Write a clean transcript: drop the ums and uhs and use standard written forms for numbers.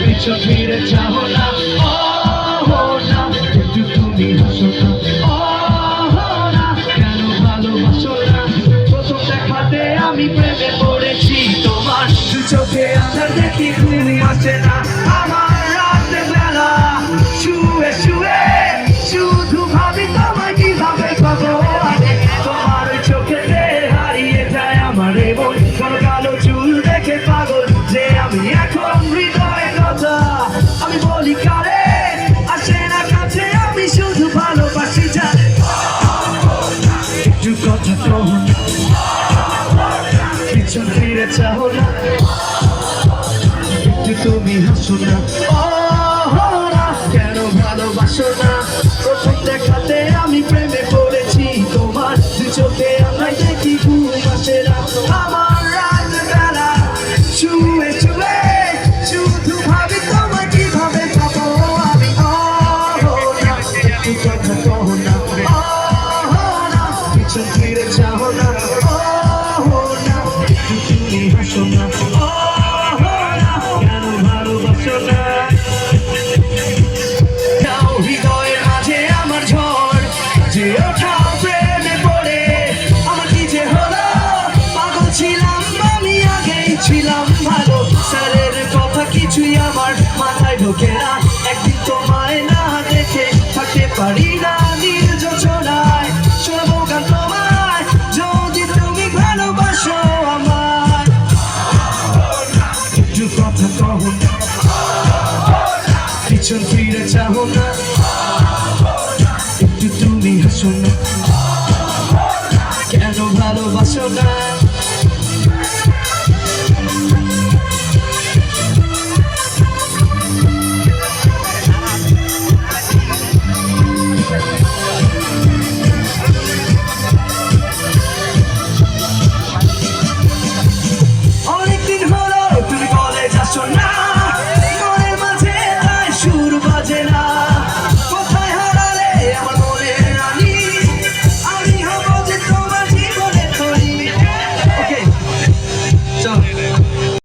পিছু ফিরে যাও না, একটু তুমি হাসো না, কেন ভালোবাসো না? প্রথম দেখাতে আমি প্রেমে পড়েছি তোমার, দু চোখে আধার দেখি ঘুম আসে না আমার রাতের বেলা, শুয়ে শুয়ে শুধু ভাবি তোমায় কিভাবে পাবো আমি, তোমার ওই চোখেতে হারিয়ে যায় আমার মন, কালো কালো চুল দেখে পাগল যে আমি এখন, হৃদয় কথা আমি বলি কারে আসে না কাছে, আমি শুধু ভালোবাসি জানে, একটু কথা কও না, পিছন ফিরে চাও না, একটু তুমি হাসো না, কেন ভালোবাসো না? প্রথম দেখাতে আমি প্রেমে পড়েছি তোমার, দু চোখে আমায় দেখি ঘুম আসে না আমার রাত বেলা, শুয়ে শুয়ে শুধু ভাবি তোমায় কিভাবে পাবো আমি, একটু কথা কও না, পিছন ফিরে চাও না, একটু তুমি হাসো না, কেন ভালোবাসো না? হৃদয়ের মাঝে আমার ঝড় যে ওঠা প্রেমে পড়ে, আমার কি যে হলো, পাগল ছিলাম আমি আগেই ছিলাম ভালো, স্যারের কথা কিছুই আমার মাথায় ঢোকে না, একদিন তোমায় না দেখে থাকতে পারি না, নির্যোচনায় শোনাবো গান তোমায় যদি তুমি ভালোবাসো আমায়, একটু কথা কও না, পিছন ফিরে চাও না, একটু তুমি হাসো না।